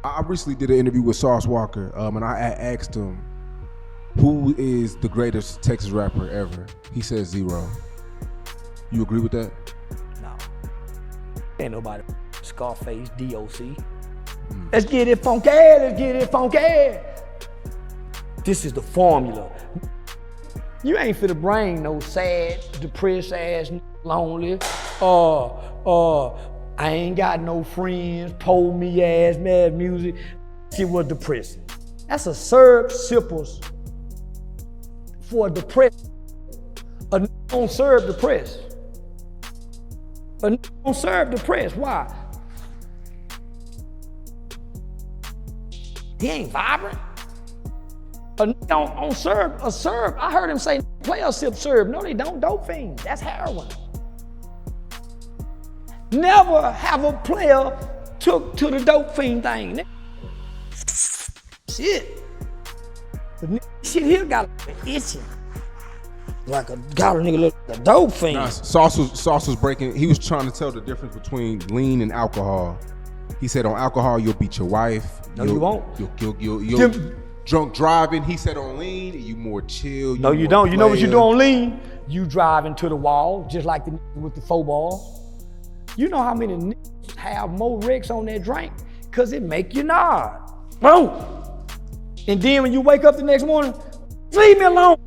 I recently did an interview with Sauce Walker, and I asked him, who is the greatest Texas rapper ever? He said Zero. You agree with that? No. Ain't nobody Scarface, DOC. Let's get it funky, let's get it funky. This is the formula. You ain't finna bring no sad, depressed ass, lonely, I ain't got no friends, pull me ass, mad music. Shit was depressing. That's a syrup sippers for a depressed. A nigga don't serve depressed. A nigga don't serve depressed. Why? He ain't vibrant. A nigga don't serve. A serve. I heard him say, players sip serve. No, they don't. Dope fiends. That's heroin. Never have a player took to the dope fiend thing. Shit. The shit here got itching. Got a nigga look like a dope fiend. Nah, Sauce was breaking, he was trying to tell the difference between lean and alcohol. He said on alcohol, you'll beat your wife. No, you won't. You'll drunk driving. He said on lean, you more chill. No, you don't. You know what you do on lean? You drive into the wall, just like the with the 4-ball. You know how many niggas have more wrecks on their drink? Cause it make you nod. Boom. And then when you wake up the next morning, leave me alone.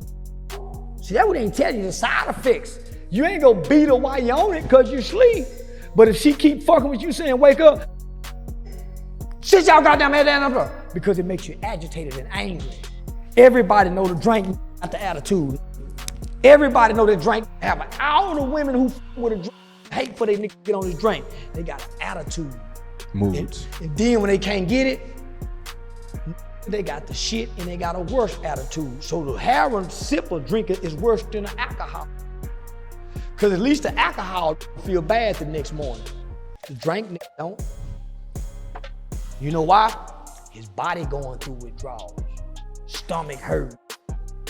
See, that what they ain't tell you, the side effects. You ain't gonna beat her while you on it cause you sleep. But if she keep fucking with you saying wake up, sit y'all goddamn head down, because it makes you agitated and angry. Everybody know the drink got the attitude. Everybody know the drink have all the women who with a drink hate for they niggas get on this drink. They got an attitude. Moods. And then when they can't get it, they got the shit and they got a worse attitude. So the heroin sipper drinker is worse than the alcohol. Cause at least the alcohol feel bad the next morning. The drink nigga don't. You know why? His body going through withdrawals. Stomach hurt.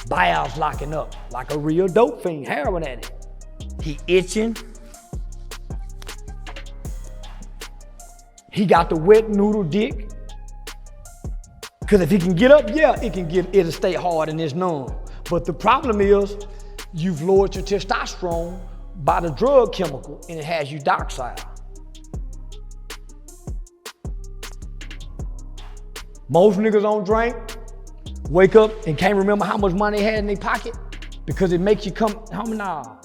Bowels locking up like a real dope fiend, heroin addict. He itching. He got the wet noodle dick. Cause if he can get up, yeah, it'll stay hard and it's numb. But the problem is, you've lowered your testosterone by the drug chemical and it has you doxile. Most niggas on drink, wake up and can't remember how much money they had in their pocket because it makes you come home now.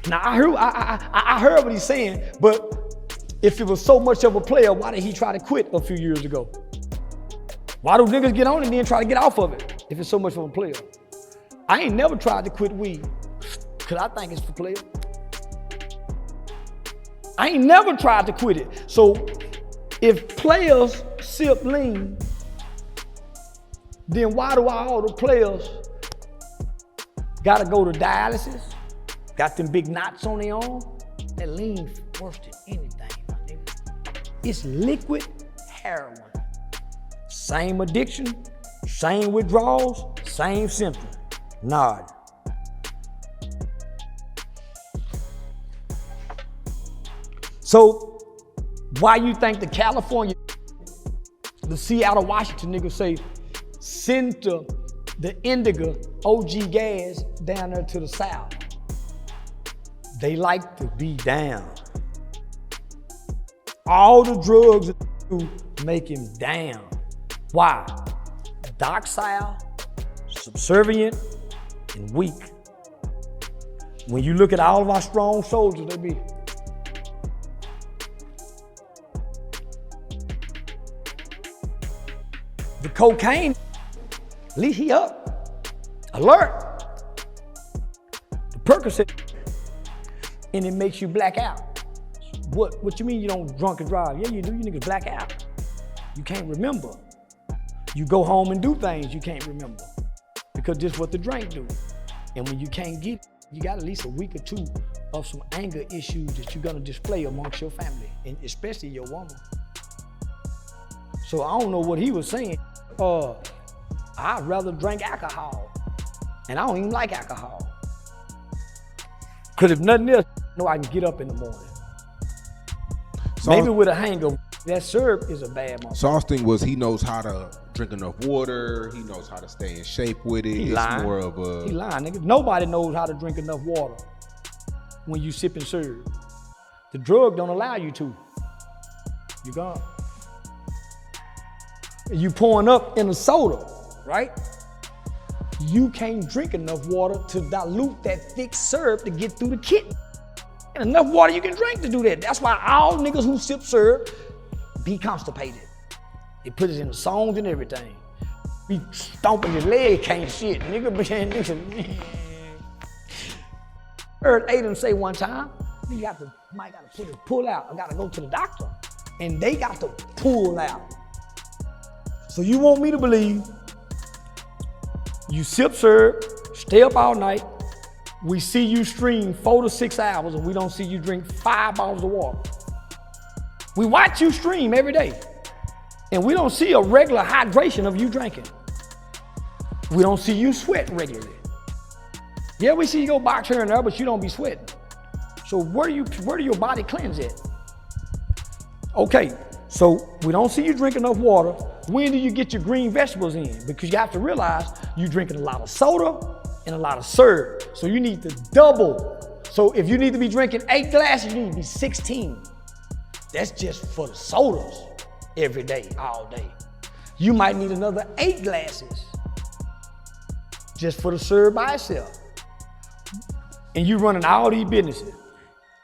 Now I heard what he's saying, but if it was so much of a player, why did he try to quit a few years ago? Why do niggas get on it and then try to get off of it if it's so much of a player? I ain't never tried to quit weed because I think it's for players. I ain't never tried to quit it. So if players sip lean, then why do all the players gotta go to dialysis? Got them big knots on their arm? That lean worse than anything, my nigga. It's liquid heroin. Same addiction, same withdrawals, same symptoms. Nod. So why you think the California, the Seattle, Washington niggas say, send the indica OG gas down there to the south? They like to be down. All the drugs make him down. Why? Docile, subservient, and weak. When you look at all of our strong soldiers, they be. The cocaine, at least he up, alert. The Percocet, and it makes you black out. What you mean you don't drunk and drive? Yeah, you do, you niggas black out. You can't remember. You go home and do things you can't remember because this is what the drink do. And when you can't get it, you got at least a week or two of some anger issues that you're gonna display amongst your family, and especially your woman. So I don't know what he was saying. I'd rather drink alcohol, and I don't even like alcohol. Cause if nothing else, I know I can get up in the morning. Maybe with a hangover. That syrup is a bad motherfucker. Sauce thing was he knows how to drink enough water. He knows how to stay in shape with it. He It's lying. more of a. He lying, nigga. Nobody knows how to drink enough water when you sipping syrup. The drug don't allow you to. You gone. You pouring up in a soda, right? You can't drink enough water to dilute that thick syrup to get through the kidney. And enough water you can drink to do that. That's why all niggas who sip syrup be constipated. They put it in the songs and everything. Be stomping his leg, can't shit. Nigga, heard Aiden say one time, you might gotta pull out. I gotta go to the doctor. And they got to pull out. So you want me to believe you sip syrup, stay up all night, we see you stream 4 to 6 hours and we don't see you drink 5 bottles of water. We watch you stream every day and we don't see a regular hydration of you drinking. We don't see you sweat regularly. Yeah, we see you go box here and there, but you don't be sweating. So where do your body cleanse at? Okay, so we don't see you drink enough water. When do you get your green vegetables in? Because you have to realize you're drinking a lot of soda and a lot of syrup. So you need to double. So if you need to be drinking 8 glasses, you need to be 16. That's just for the sodas every day, all day. You might need another 8 glasses just for the syrup by itself. And you running all these businesses.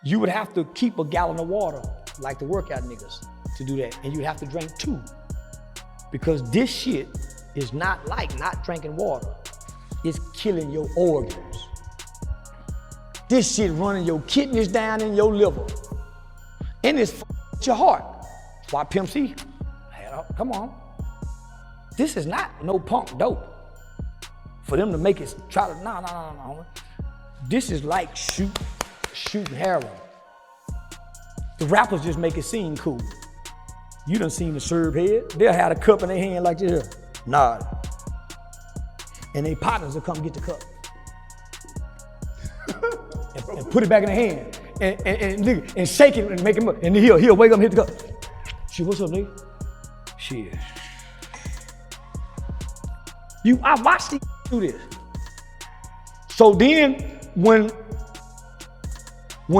You would have to keep a gallon of water like the workout niggas to do that. And you have to drink 2. Because this shit is not like not drinking water. It's killing your organs. This shit running your kidneys down in your liver. And it's f***ing your heart. That's why Pimp C, come on. This is not no punk dope. For them to make it, try to, no. This is like shooting heroin. The rappers just make it seem cool. You done seen the syrup head. They'll have a cup in their hand like this. Nod. And their partners will come get the cup. and put it back in their hand. And shake it and make him up. And he'll wake up and hit the cup. Shit, what's up, nigga? Shit. I watched these do this. So then when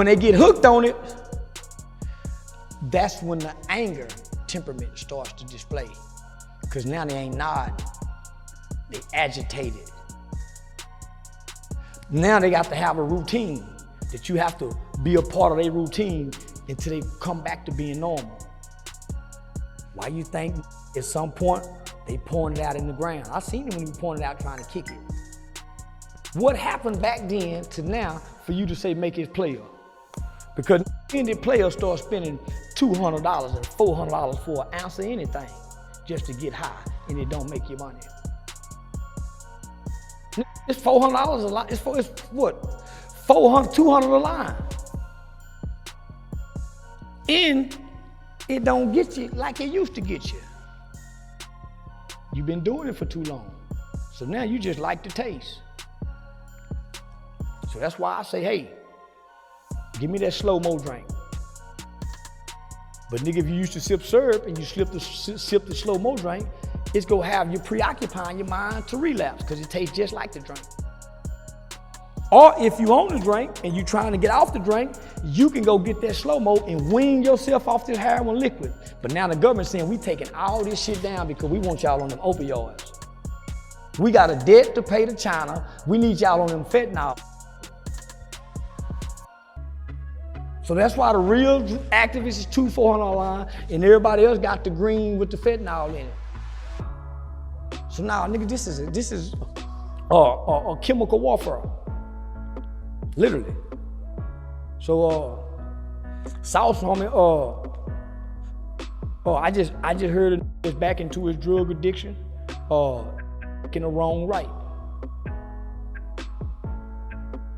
they get hooked on it, that's when the anger temperament starts to display. Because now they ain't nodding, they agitated. Now they got to have a routine that you have to be a part of their routine until they come back to being normal. Why you think at some point they pouring it out in the ground? I seen them when you pouring it out trying to kick it. What happened back then to now for you to say make it player? Because any player start spending $200 and $400 for an ounce of anything just to get high, and it don't make you money. It's $400 a line. It's what? $200 a line. And it don't get you like it used to get you. You've been doing it for too long. So now you just like the taste. So that's why I say, hey, give me that slow-mo drink. But nigga, if you used to sip syrup and you sip the slow-mo drink, it's gonna have you preoccupying your mind to relapse because it tastes just like the drink. Or if you own the drink and you trying to get off the drink, you can go get that slow-mo and wean yourself off this heroin liquid. But now the government's saying we taking all this shit down because we want y'all on them opioids. We got a debt to pay to China. We need y'all on them fentanyl. So that's why the real activists is $200-$400 line and everybody else got the green with the fentanyl in it. So now, nigga, this is a chemical warfare, literally. So, Sauce, homie, I just heard it's back into his drug addiction, in the wrong right.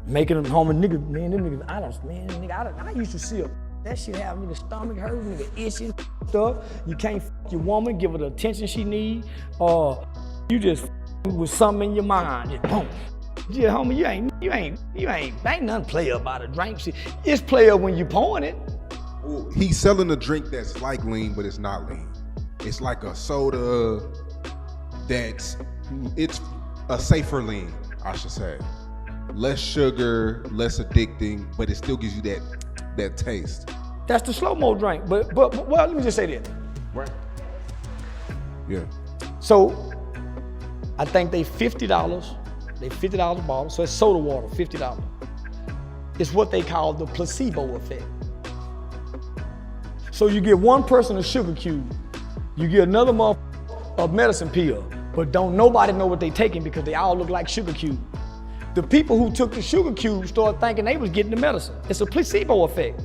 Making them homie nigga, man, them niggas, I used to see that shit have nigga stomach hurt, nigga itching stuff. You can't fuck your woman, give her the attention she need, or you just with something in your mind, just boom. Yeah, homie, you ain't nothing player about a drink. It's player when you pouring it. Well, he's selling a drink that's like lean, but it's not lean. It's like a soda it's a safer lean, I should say. Less sugar, less addicting, but it still gives you that taste. That's the slow-mo drink. But well, let me just say this. Right. Yeah. So I think they $50. They $50 a bottle. So it's soda water, $50. It's what they call the placebo effect. So you give one person a sugar cube, you give another motherfucker a medicine pill, but don't nobody know what they taking because they all look like sugar cubes. The people who took the sugar cube started thinking they was getting the medicine. It's a placebo effect.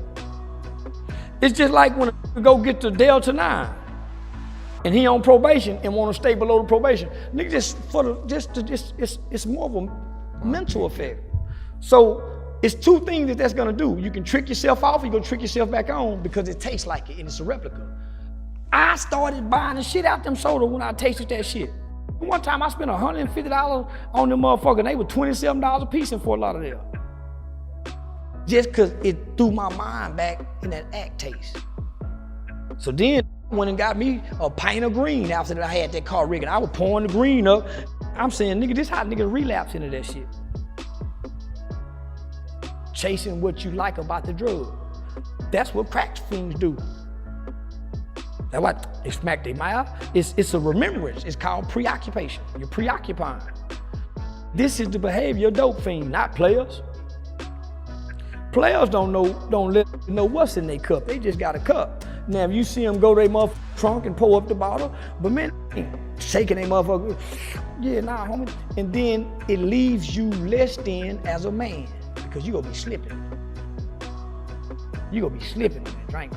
It's just like when you go get the Delta 9 and he on probation and want to stay below the probation. Nigga, it's more of a mental effect. So it's two things that's gonna do. You can trick yourself off, you're gonna trick yourself back on because it tastes like it and it's a replica. I started buying the shit out them soda when I tasted that shit. One time I spent $150 on them motherfuckers and they were $27 a piece in Fort Lauderdale. Just cause it threw my mind back in that act taste. So then I went and got me a pint of green after that I had that car rigging. I was pouring the green up. I'm saying, nigga, this how niggas relapse into that shit. Chasing what you like about the drug. That's what crack fiends do. That's what they smack their mouth. It's a remembrance. It's called preoccupation. You're preoccupying. This is the behavior of dope fiend, not players. Players don't let you know what's in their cup. They just got a cup. Now if you see them go to their motherfucking trunk and pour up the bottle, but man, shaking their motherfucker, yeah, nah, homie. And then it leaves you less than as a man because you gonna be slipping. You gonna be slipping in that drink.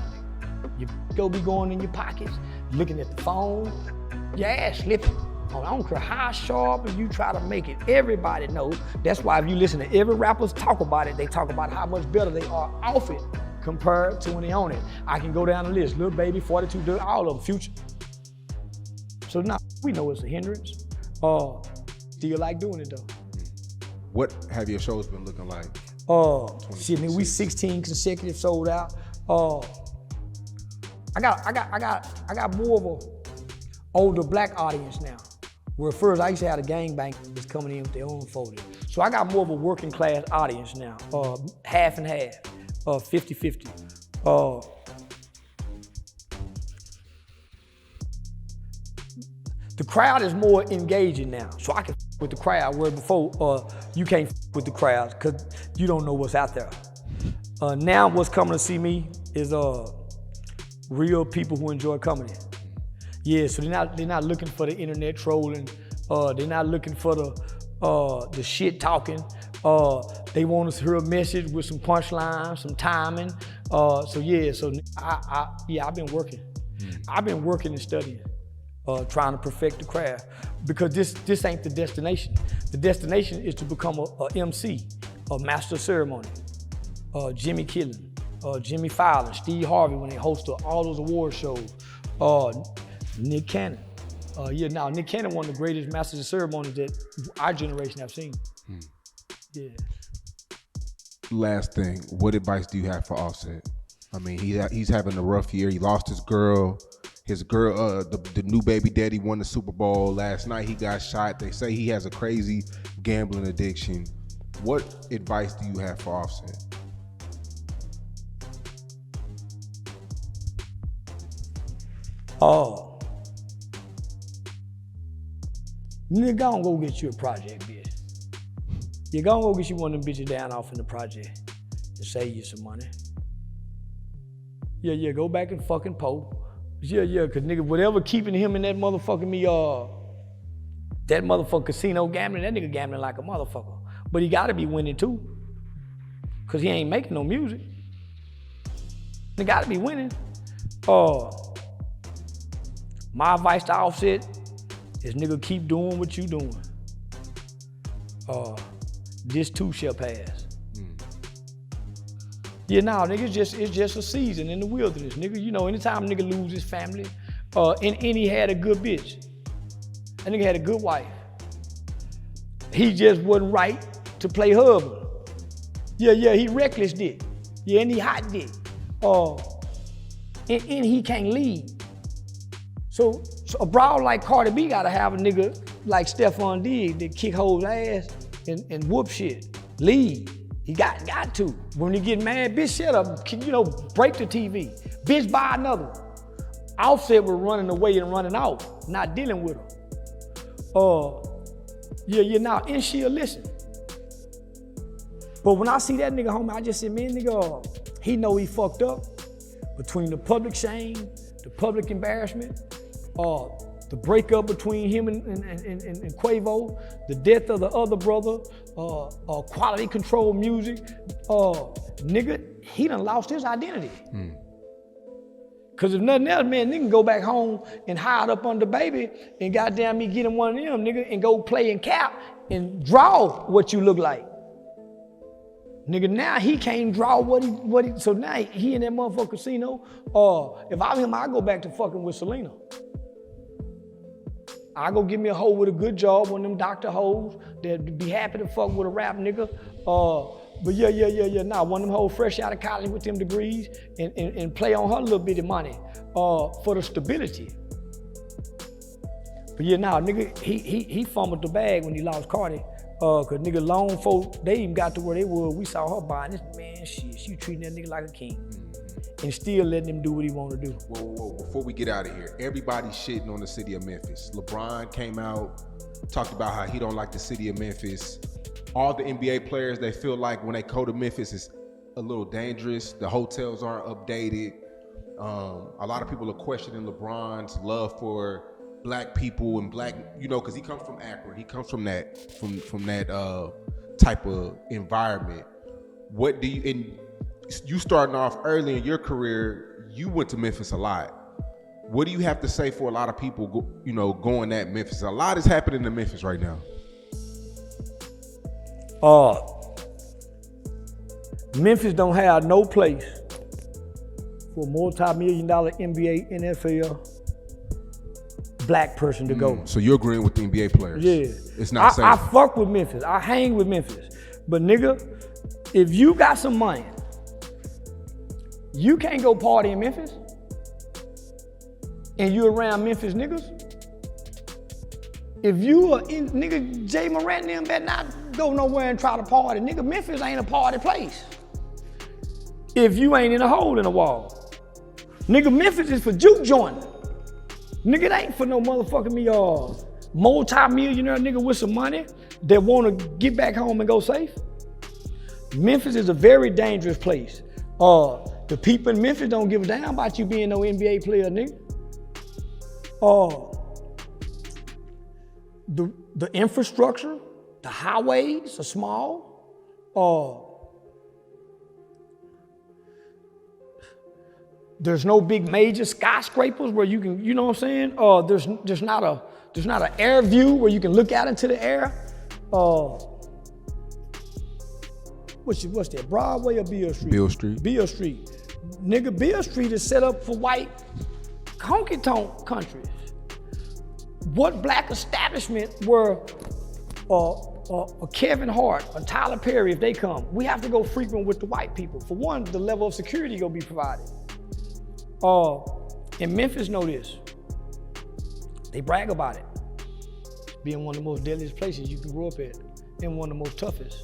You go be going in your pockets, looking at the phone, your ass slipping. I don't care how sharp you try to make it. Everybody knows. That's why if you listen to every rappers talk about it, they talk about how much better they are off it compared to when they own it. I can go down the list. Lil Baby, 42, all of them, Future. So now we know it's a hindrance. Still like doing it though. What have your shows been looking like? Shit, nigga, we 16 consecutive sold out. I got more of a older black audience now. Where first I used to have a gangbang that's coming in with their own folded. So I got more of a working class audience now, half and half, 50-50. The crowd is more engaging now, so I can with the crowd, where before you can't with the crowd because you don't know what's out there. Now what's coming to see me is real people who enjoy comedy. Yeah, so they're not looking for the internet trolling. They're not looking for the shit talking. They want to hear a message with some punchlines, some timing. I've been working. I've been working and studying, trying to perfect the craft because this ain't the destination. The destination is to become a MC, a master of ceremony. Jimmy Kimmel, Jimmy Fallon, Steve Harvey when they hosted all those award shows. Nick Cannon. Nick Cannon, one of the greatest masters of ceremonies that our generation have seen. Yeah. Last thing, what advice do you have for Offset? I mean, he's having a rough year. He lost his girl. The new baby daddy won the Super Bowl. Last night he got shot. They say he has a crazy gambling addiction. What advice do you have for Offset? Nigga, go get you a project, bitch. You go get you one of them bitches down off in the project to save you some money. Yeah, go back and fucking po. Yeah, cause nigga, whatever keeping him in that motherfucking that motherfucking casino gambling, that nigga gambling like a motherfucker. But he gotta be winning too. Cause he ain't making no music. He gotta be winning. My advice to Offset is nigga keep doing what you doing. This too shall pass. Yeah, nigga, it's just a season in the wilderness, nigga. You know, anytime a nigga lose his family, and he had a good bitch. That nigga had a good wife. He just wasn't right to play husband. Yeah, he reckless dick. Yeah, and he hot dick. and he can't lead. So a broad like Cardi B gotta have a nigga like Stephon Diggs that kick hoes ass and whoop shit. Lead. He got to. When you get mad, bitch, shut up. Break the TV. Bitch, buy another one. Offset was running away and running out, not dealing with her. Now, and she'll listen. But when I see that nigga, homie, I just say, man, nigga, he know he fucked up between the public shame, the public embarrassment, the breakup between him and Quavo, the death of the other brother, quality control music, nigga, he done lost his identity. Cause if nothing else, man, nigga can go back home and hide up under baby and goddamn me get him one of them, nigga, and go play and cap and draw what you look like. Nigga, now he can't draw what he, so now he in that motherfucker casino. If I'm him, I go back to fucking with Selena. I go give me a hoe with a good job, one of them doctor hoes that'd be happy to fuck with a rap nigga. But nah, one of them hoes fresh out of college with them degrees and play on her little bit of money for the stability. But nigga, he fumbled the bag when he lost Cardi. Cause nigga, long folk, they even got to where they were. We saw her buying this, man, shit, she treating that nigga like a king. And still letting him do what he want to do. Whoa, before we get out of here, everybody's shitting on the city of Memphis. LeBron came out, talked about how he don't like the city of Memphis. All the NBA players, they feel like when they go to Memphis, it's a little dangerous. The hotels aren't updated. A lot of people are questioning LeBron's love for black people and black, because he comes from Akron. He comes from that type of environment. What do you, and you starting off early in your career, you went to Memphis a lot. What do you have to say for a lot of people, going at Memphis? A lot is happening in Memphis right now. Memphis don't have no place for a multi-million-dollar NBA, NFL black person to go. So you're agreeing with the NBA players? Yeah. It's not safe. I fuck with Memphis. I hang with Memphis. But nigga, if you got some money, you can't go party in Memphis and you around Memphis niggas. If you are in, nigga, Jay Morant and them better not go nowhere and try to party. Nigga, Memphis ain't a party place. If you ain't in a hole in the wall. Nigga, Memphis is for juke jointing. Nigga, it ain't for no motherfucking me multi-millionaire nigga with some money that wanna get back home and go safe. Memphis is a very dangerous place. The people in Memphis don't give a damn about you being no NBA player, nigga. The infrastructure, the highways are small. There's no big major skyscrapers where you can, you know what I'm saying? There's not an air view where you can look out into the air. What's that? Broadway or Beale Street? Beale Street. Beale Street. Nigga, Beale Street is set up for white honky-tonk countries. What black establishment where a Kevin Hart, a Tyler Perry, if they come, we have to go frequent with the white people. For one, the level of security gonna be provided. And Memphis know this. They brag about it. Being one of the most deadliest places you can grow up at and one of the most toughest.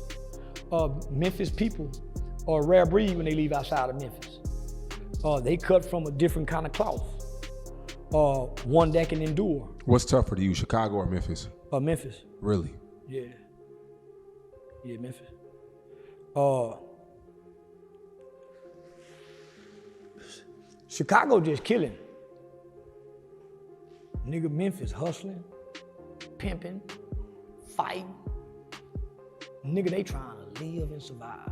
Memphis people are a rare breed when they leave outside of Memphis. They cut from a different kind of cloth. One that can endure. What's tougher to you, Chicago or Memphis? Memphis. Really? Yeah. Yeah, Memphis. Chicago just killing. Nigga, Memphis hustling, pimping, fighting. Nigga, they trying to live and survive.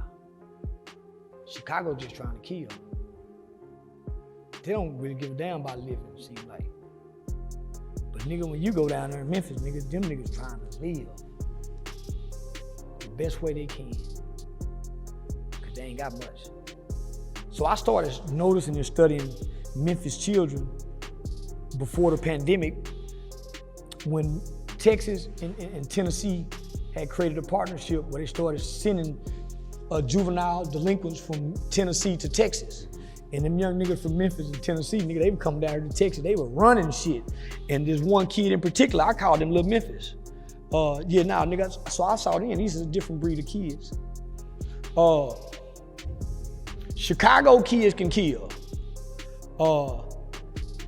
Chicago just trying to kill. They don't really give a damn about living, it seems like. But nigga, when you go down there in Memphis, nigga, them niggas trying to live the best way they can. Cause they ain't got much. So I started noticing and studying Memphis children before the pandemic when Texas and Tennessee had created a partnership where they started sending juvenile delinquents from Tennessee to Texas. And them young niggas from Memphis and Tennessee, nigga, they would come down here to Texas, they were running shit. And this one kid in particular, I called him Little Memphis. Nigga, so I saw them, these is a different breed of kids. Chicago kids can kill.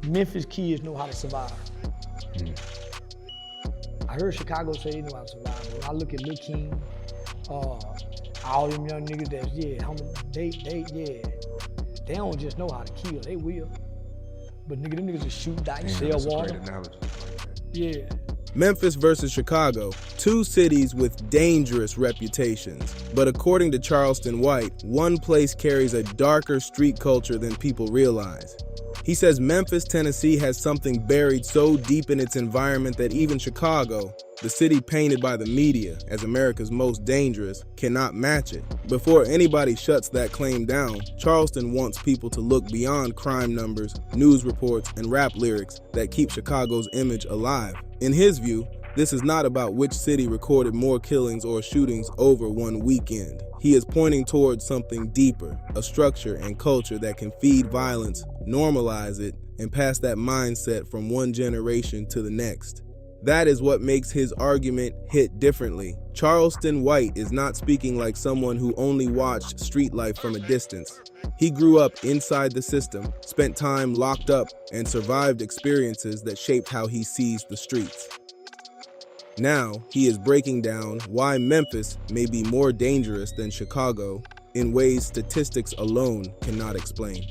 Memphis kids know how to survive. I heard Chicago say they know how to survive. But when I look at Lil King, all them young niggas they don't just know how to kill, they will. But nigga, them niggas will shoot dice, sell water. Yeah. Memphis versus Chicago, two cities with dangerous reputations. But according to Charleston White, one place carries a darker street culture than people realize. He says Memphis, Tennessee has something buried so deep in its environment that even Chicago, the city painted by the media as America's most dangerous, cannot match it. Before anybody shuts that claim down, Charleston wants people to look beyond crime numbers, news reports, and rap lyrics that keep Chicago's image alive. In his view, this is not about which city recorded more killings or shootings over one weekend. He is pointing towards something deeper, a structure and culture that can feed violence, normalize it, and pass that mindset from one generation to the next. That is what makes his argument hit differently. Charleston White is not speaking like someone who only watched street life from a distance. He grew up inside the system, spent time locked up, and survived experiences that shaped how he sees the streets. Now, he is breaking down why Memphis may be more dangerous than Chicago in ways statistics alone cannot explain.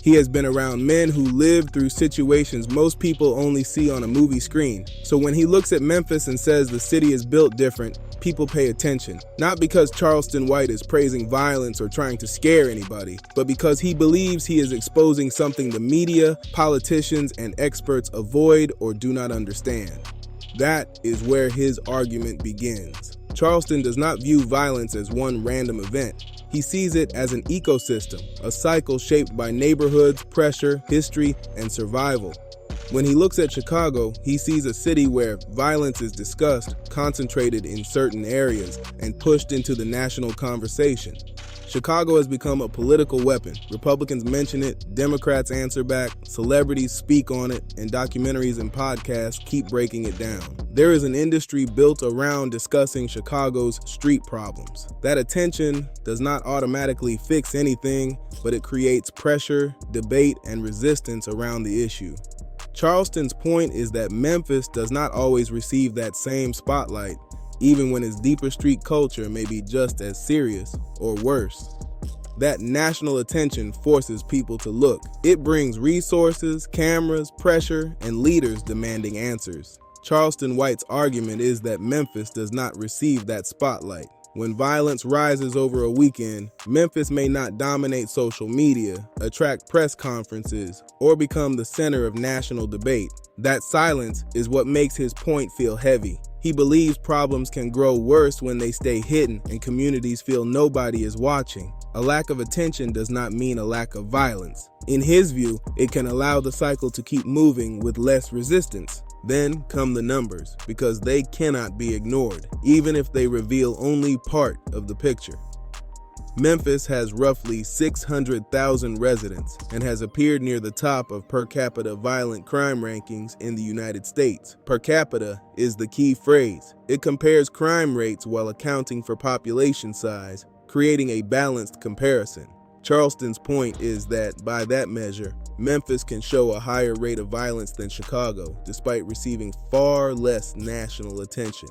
He has been around men who lived through situations most people only see on a movie screen. So when he looks at Memphis and says the city is built different, people pay attention. Not because Charleston White is praising violence or trying to scare anybody, but because he believes he is exposing something the media, politicians, and experts avoid or do not understand. That is where his argument begins. Charleston does not view violence as one random event. He sees it as an ecosystem, a cycle shaped by neighborhoods, pressure, history, and survival. When he looks at Chicago, he sees a city where violence is discussed, concentrated in certain areas, and pushed into the national conversation. Chicago has become a political weapon. Republicans mention it, Democrats answer back, celebrities speak on it, and documentaries and podcasts keep breaking it down. There is an industry built around discussing Chicago's street problems. That attention does not automatically fix anything, but it creates pressure, debate, and resistance around the issue. Charleston's point is that Memphis does not always receive that same spotlight, even when its deeper street culture may be just as serious or worse. That national attention forces people to look. It brings resources, cameras, pressure, and leaders demanding answers. Charleston White's argument is that Memphis does not receive that spotlight. When violence rises over a weekend, Memphis may not dominate social media, attract press conferences, or become the center of national debate. That silence is what makes his point feel heavy. He believes problems can grow worse when they stay hidden and communities feel nobody is watching. A lack of attention does not mean a lack of violence. In his view, it can allow the cycle to keep moving with less resistance. Then come the numbers, because they cannot be ignored, even if they reveal only part of the picture. Memphis has roughly 600,000 residents and has appeared near the top of per capita violent crime rankings in the United States. Per capita is the key phrase. It compares crime rates while accounting for population size, creating a balanced comparison. Charleston's point is that, by that measure, Memphis can show a higher rate of violence than Chicago, despite receiving far less national attention.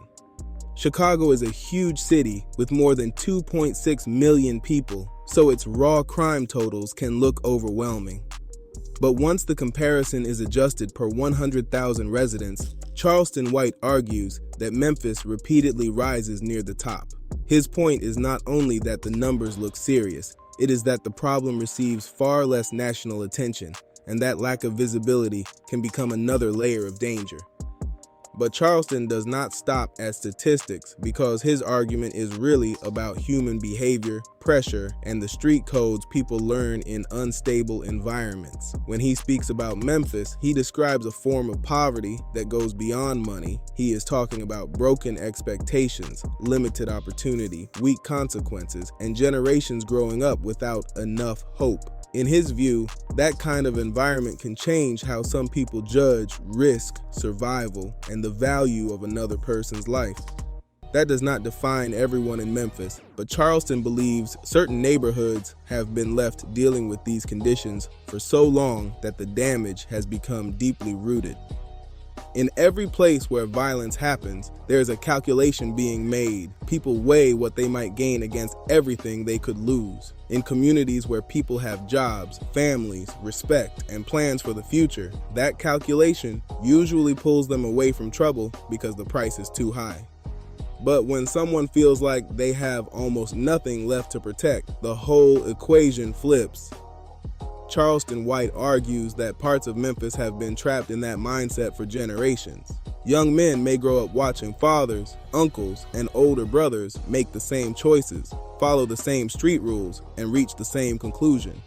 Chicago is a huge city with more than 2.6 million people, so its raw crime totals can look overwhelming. But once the comparison is adjusted per 100,000 residents, Charleston White argues that Memphis repeatedly rises near the top. His point is not only that the numbers look serious, it is that the problem receives far less national attention, and that lack of visibility can become another layer of danger. But Charleston does not stop at statistics, because his argument is really about human behavior, pressure, and the street codes people learn in unstable environments. When he speaks about Memphis, he describes a form of poverty that goes beyond money. He is talking about broken expectations, limited opportunity, weak consequences, and generations growing up without enough hope. In his view, that kind of environment can change how some people judge risk, survival, and the value of another person's life. That does not define everyone in Memphis, but Charleston believes certain neighborhoods have been left dealing with these conditions for so long that the damage has become deeply rooted. In every place where violence happens, there is a calculation being made. People weigh what they might gain against everything they could lose. In communities where people have jobs, families, respect, and plans for the future, that calculation usually pulls them away from trouble because the price is too high. But when someone feels like they have almost nothing left to protect, the whole equation flips. Charleston White argues that parts of Memphis have been trapped in that mindset for generations. Young men may grow up watching fathers, uncles, and older brothers make the same choices, follow the same street rules, and reach the same conclusion.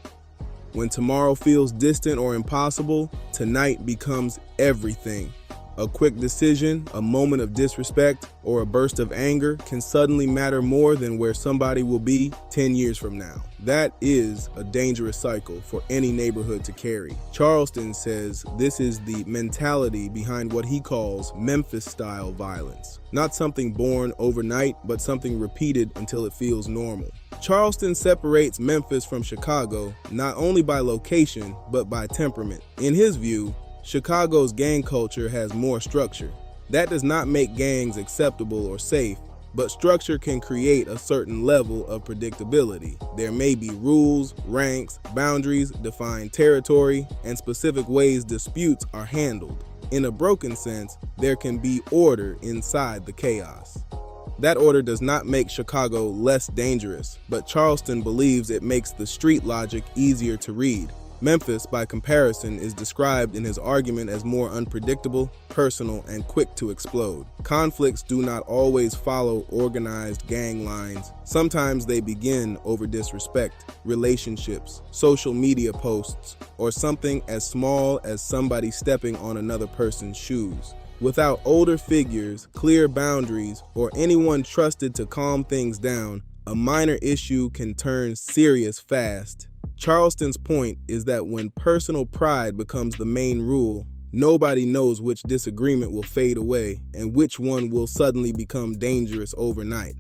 When tomorrow feels distant or impossible, tonight becomes everything. A quick decision, a moment of disrespect, or a burst of anger can suddenly matter more than where somebody will be 10 years from now. That is a dangerous cycle for any neighborhood to carry. Charleston says this is the mentality behind what he calls Memphis-style violence. Not something born overnight, but something repeated until it feels normal. Charleston separates Memphis from Chicago not only by location, but by temperament. In his view, Chicago's gang culture has more structure. That does not make gangs acceptable or safe, but structure can create a certain level of predictability. There may be rules, ranks, boundaries, defined territory, and specific ways disputes are handled. In a broken sense, there can be order inside the chaos. That order does not make Chicago less dangerous, but Charleston believes it makes the street logic easier to read. Memphis, by comparison, is described in his argument as more unpredictable, personal, and quick to explode. Conflicts do not always follow organized gang lines. Sometimes they begin over disrespect, relationships, social media posts, or something as small as somebody stepping on another person's shoes. Without older figures, clear boundaries, or anyone trusted to calm things down, a minor issue can turn serious fast. Charleston's point is that when personal pride becomes the main rule, nobody knows which disagreement will fade away and which one will suddenly become dangerous overnight.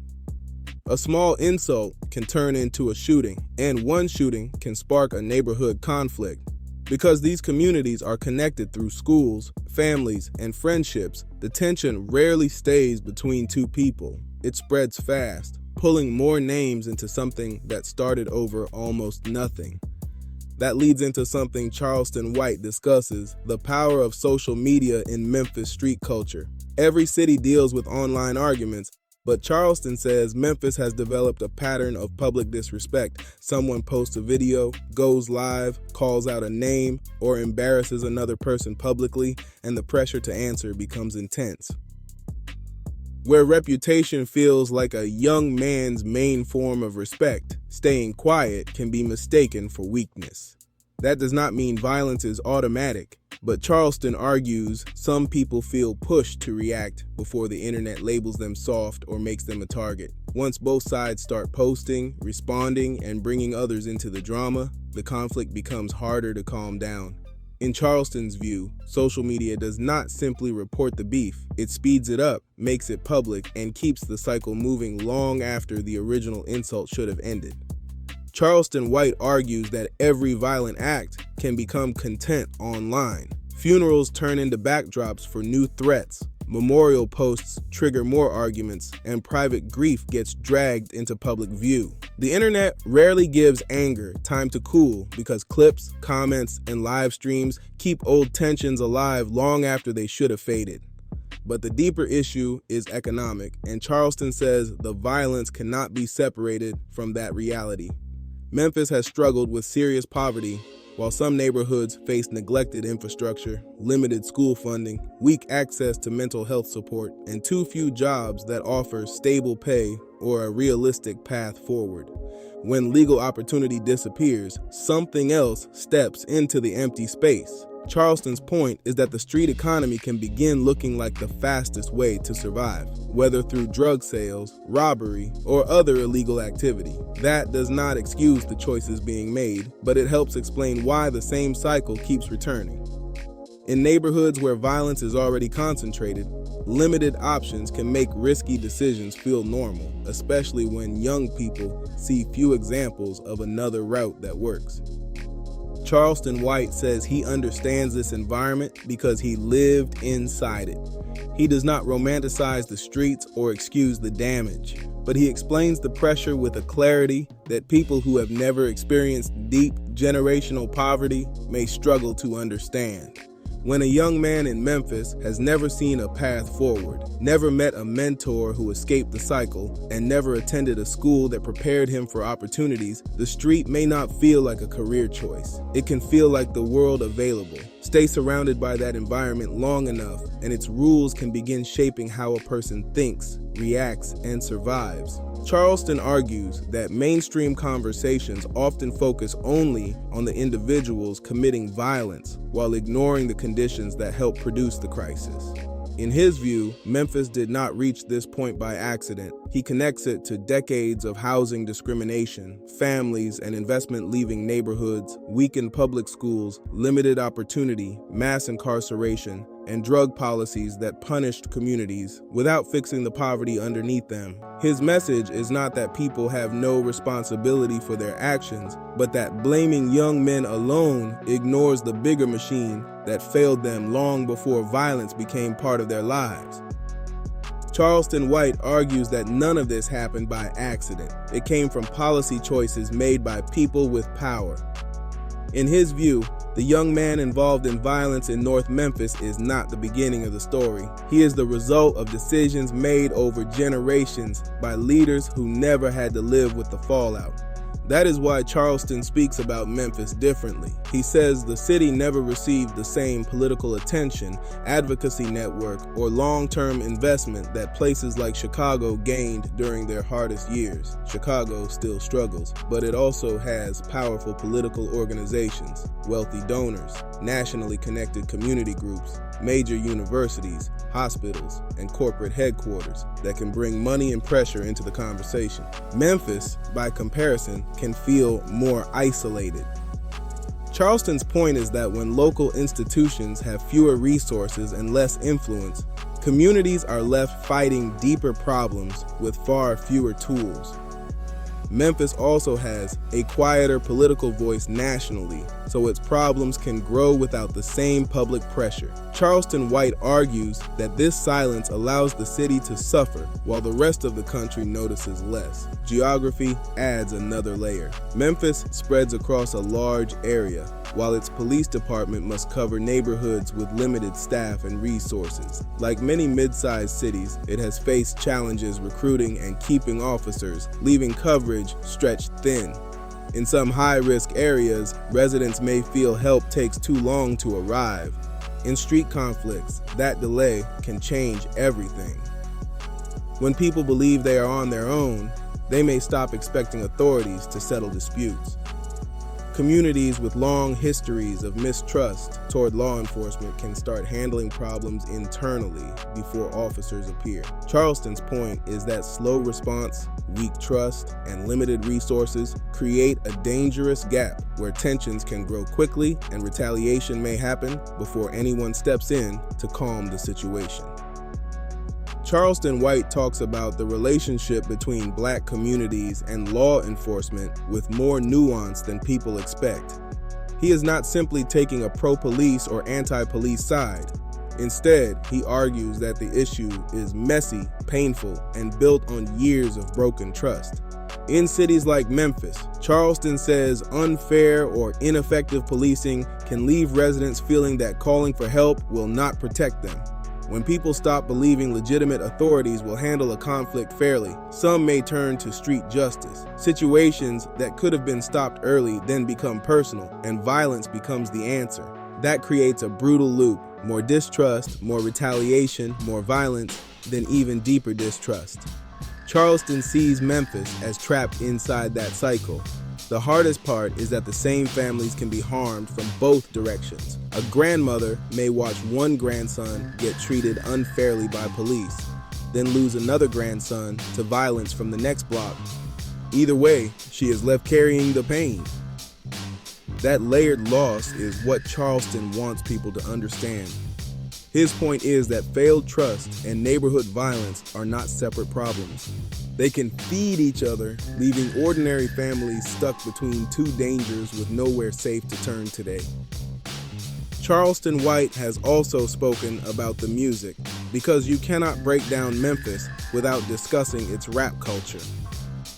A small insult can turn into a shooting, and one shooting can spark a neighborhood conflict. Because these communities are connected through schools, families, and friendships, the tension rarely stays between two people. It spreads fast, pulling more names into something that started over almost nothing. That leads into something Charleston White discusses: the power of social media in Memphis street culture. Every city deals with online arguments, but Charleston says Memphis has developed a pattern of public disrespect. Someone posts a video, goes live, calls out a name, or embarrasses another person publicly, and the pressure to answer becomes intense. Where reputation feels like a young man's main form of respect, staying quiet can be mistaken for weakness. That does not mean violence is automatic, but Charleston argues some people feel pushed to react before the internet labels them soft or makes them a target. Once both sides start posting, responding, and bringing others into the drama, the conflict becomes harder to calm down. In Charleston's view, social media does not simply report the beef. It speeds it up, makes it public, and keeps the cycle moving long after the original insult should have ended. Charleston White argues that every violent act can become content online. Funerals turn into backdrops for new threats. Memorial posts trigger more arguments, and private grief gets dragged into public view. The internet rarely gives anger time to cool because clips, comments, and live streams keep old tensions alive long after they should have faded. But the deeper issue is economic, and Charleston says the violence cannot be separated from that reality. Memphis has struggled with serious poverty, while some neighborhoods face neglected infrastructure, limited school funding, weak access to mental health support, and too few jobs that offer stable pay or a realistic path forward. When legal opportunity disappears, something else steps into the empty space: Charleston's point is that the street economy can begin looking like the fastest way to survive, whether through drug sales, robbery, or other illegal activity. That does not excuse the choices being made, but it helps explain why the same cycle keeps returning. In neighborhoods where violence is already concentrated, limited options can make risky decisions feel normal, especially when young people see few examples of another route that works. Charleston White says he understands this environment because he lived inside it. He does not romanticize the streets or excuse the damage, but he explains the pressure with a clarity that people who have never experienced deep generational poverty may struggle to understand. When a young man in Memphis has never seen a path forward, never met a mentor who escaped the cycle, and never attended a school that prepared him for opportunities, the street may not feel like a career choice. It can feel like the world available. Stay surrounded by that environment long enough, and its rules can begin shaping how a person thinks, reacts, and survives. Charleston argues that mainstream conversations often focus only on the individuals committing violence while ignoring the conditions that help produce the crisis. In his view, Memphis did not reach this point by accident. He connects it to decades of housing discrimination, families and investment leaving neighborhoods, weakened public schools, limited opportunity, mass incarceration, and drug policies that punished communities without fixing the poverty underneath them. His message is not that people have no responsibility for their actions, but that blaming young men alone ignores the bigger machine that failed them long before violence became part of their lives. Charleston White argues that none of this happened by accident. It came from policy choices made by people with power. In his view, the young man involved in violence in North Memphis is not the beginning of the story. He is the result of decisions made over generations by leaders who never had to live with the fallout. That is why Charleston speaks about Memphis differently. He says the city never received the same political attention, advocacy network, or long-term investment that places like Chicago gained during their hardest years. Chicago still struggles, but it also has powerful political organizations, wealthy donors, nationally connected community groups, major universities, hospitals, and corporate headquarters that can bring money and pressure into the conversation. Memphis, by comparison, can feel more isolated. Charleston's point is that when local institutions have fewer resources and less influence, communities are left fighting deeper problems with far fewer tools. Memphis also has a quieter political voice nationally, so its problems can grow without the same public pressure. Charleston White argues that this silence allows the city to suffer while the rest of the country notices less. Geography adds another layer. Memphis spreads across a large area, while its police department must cover neighborhoods with limited staff and resources. Like many mid-sized cities, it has faced challenges recruiting and keeping officers, leaving coverage stretched thin. In some high-risk areas, residents may feel help takes too long to arrive. In street conflicts, that delay can change everything. When people believe they are on their own, they may stop expecting authorities to settle disputes. Communities with long histories of mistrust toward law enforcement can start handling problems internally before officers appear. Charleston's point is that slow response, weak trust, and limited resources create a dangerous gap where tensions can grow quickly and retaliation may happen before anyone steps in to calm the situation. Charleston White talks about the relationship between Black communities and law enforcement with more nuance than people expect. He is not simply taking a pro-police or anti-police side. Instead, he argues that the issue is messy, painful, and built on years of broken trust. In cities like Memphis, Charleston says unfair or ineffective policing can leave residents feeling that calling for help will not protect them. When people stop believing legitimate authorities will handle a conflict fairly, some may turn to street justice. Situations that could have been stopped early then become personal, and violence becomes the answer. That creates a brutal loop: more distrust, more retaliation, more violence, then even deeper distrust. Charleston sees Memphis as trapped inside that cycle. The hardest part is that the same families can be harmed from both directions. A grandmother may watch one grandson get treated unfairly by police, then lose another grandson to violence from the next block. Either way, she is left carrying the pain. That layered loss is what Charleston wants people to understand. His point is that failed trust and neighborhood violence are not separate problems. They can feed each other, leaving ordinary families stuck between two dangers with nowhere safe to turn today. Charleston White has also spoken about the music, because you cannot break down Memphis without discussing its rap culture.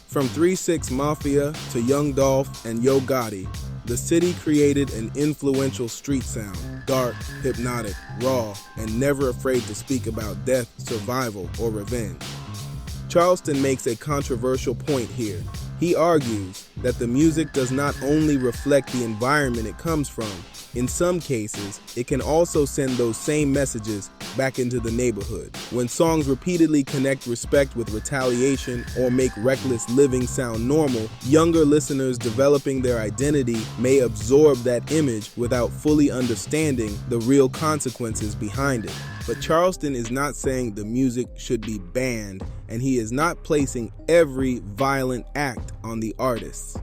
From 3 6 Mafia to Young Dolph and Yo Gotti, the city created an influential street sound, dark, hypnotic, raw, and never afraid to speak about death, survival, or revenge. Charleston makes a controversial point here. He argues that the music does not only reflect the environment it comes from. In some cases, it can also send those same messages back into the neighborhood. When songs repeatedly connect respect with retaliation or make reckless living sound normal, younger listeners developing their identity may absorb that image without fully understanding the real consequences behind it. But Charleston is not saying the music should be banned, and he is not placing every violent act on the artists.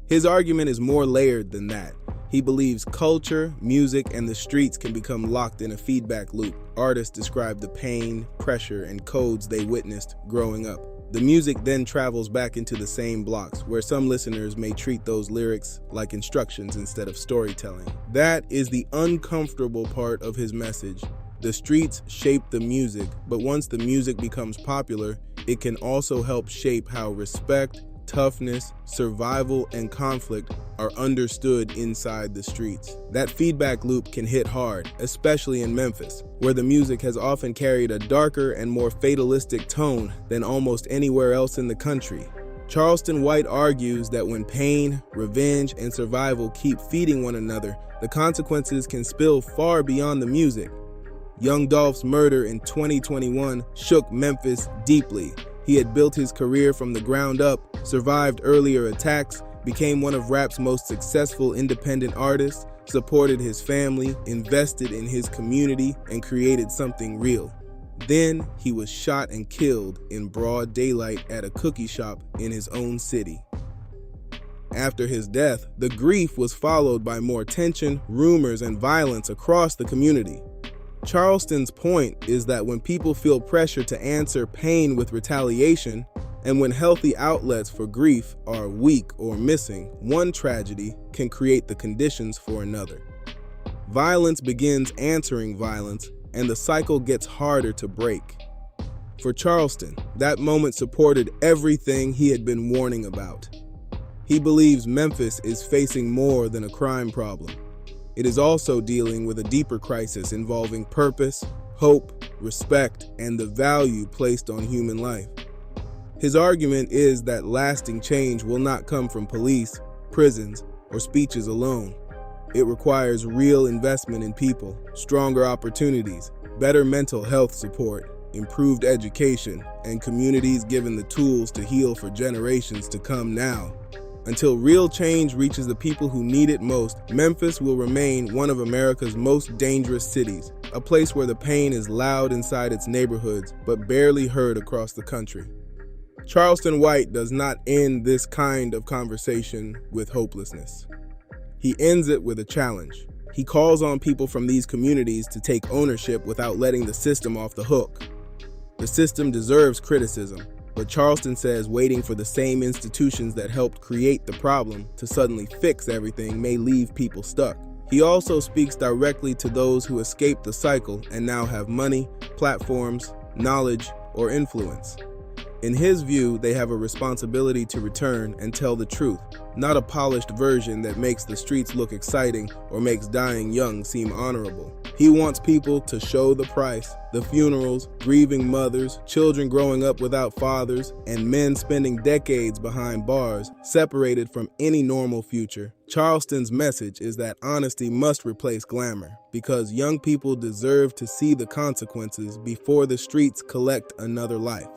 His argument is more layered than that. He believes culture, music, and the streets can become locked in a feedback loop. Artists describe the pain, pressure, and codes they witnessed growing up. The music then travels back into the same blocks, where some listeners may treat those lyrics like instructions instead of storytelling. That is the uncomfortable part of his message. The streets shape the music, but once the music becomes popular, it can also help shape how respect, toughness, survival, and conflict are understood inside the streets. That feedback loop can hit hard, especially in Memphis, where the music has often carried a darker and more fatalistic tone than almost anywhere else in the country. Charleston White argues that when pain, revenge, and survival keep feeding one another, the consequences can spill far beyond the music. Young Dolph's murder in 2021 shook Memphis deeply. He had built his career from the ground up, survived earlier attacks, became one of rap's most successful independent artists, supported his family, invested in his community, and created something real. Then he was shot and killed in broad daylight at a cookie shop in his own city. After his death, the grief was followed by more tension, rumors, and violence across the community. Charleston's point is that when people feel pressure to answer pain with retaliation, and when healthy outlets for grief are weak or missing, one tragedy can create the conditions for another. Violence begins answering violence, and the cycle gets harder to break. For Charleston, that moment supported everything he had been warning about. He believes Memphis is facing more than a crime problem. It is also dealing with a deeper crisis involving purpose, hope, respect, and the value placed on human life. His argument is that lasting change will not come from police, prisons, or speeches alone. It requires real investment in people, stronger opportunities, better mental health support, improved education, and communities given the tools to heal for generations to come now. Until real change reaches the people who need it most, Memphis will remain one of America's most dangerous cities, a place where the pain is loud inside its neighborhoods, but barely heard across the country. Charleston White does not end this kind of conversation with hopelessness. He ends it with a challenge. He calls on people from these communities to take ownership without letting the system off the hook. The system deserves criticism, but Charleston says waiting for the same institutions that helped create the problem to suddenly fix everything may leave people stuck. He also speaks directly to those who escaped the cycle and now have money, platforms, knowledge, or influence. In his view, they have a responsibility to return and tell the truth, not a polished version that makes the streets look exciting or makes dying young seem honorable. He wants people to show the price, the funerals, grieving mothers, children growing up without fathers, and men spending decades behind bars, separated from any normal future. Charleston's message is that honesty must replace glamour, because young people deserve to see the consequences before the streets collect another life.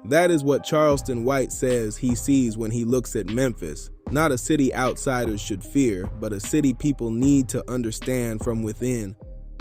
That is what Charleston White says he sees when he looks at Memphis, Not a city outsiders should fear, but a city people need to understand from within.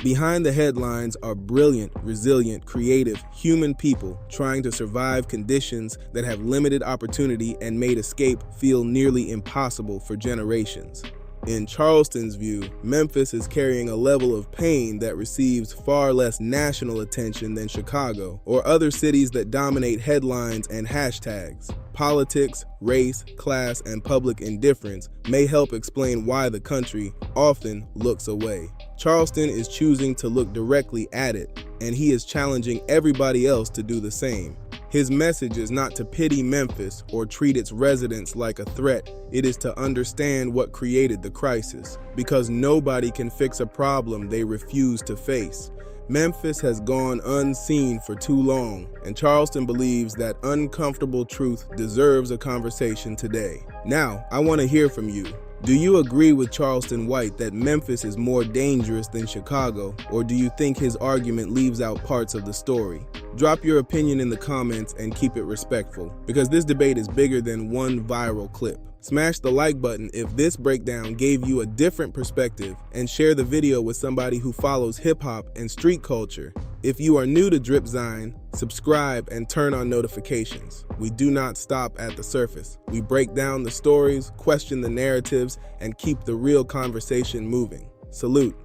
Behind the headlines are brilliant, resilient, creative, human people trying to survive conditions that have limited opportunity and made escape feel nearly impossible for generations. In Charleston's view, Memphis is carrying a level of pain that receives far less national attention than Chicago or other cities that dominate headlines and hashtags. Politics, race, class, and public indifference may help explain why the country often looks away. Charleston is choosing to look directly at it, and he is challenging everybody else to do the same. His message is not to pity Memphis or treat its residents like a threat. It is to understand what created the crisis, because nobody can fix a problem they refuse to face. Memphis has gone unseen for too long, and Charleston believes that uncomfortable truth deserves a conversation today. Now, I want to hear from you. Do you agree with Charleston White that Memphis is more dangerous than Chicago, or do you think his argument leaves out parts of the story? Drop your opinion in the comments and keep it respectful, because this debate is bigger than one viral clip. Smash the like button if this breakdown gave you a different perspective, and share the video with somebody who follows hip-hop and street culture. If you are new to Dripzine, subscribe and turn on notifications. We do not stop at the surface. We break down the stories, question the narratives, and keep the real conversation moving. Salute.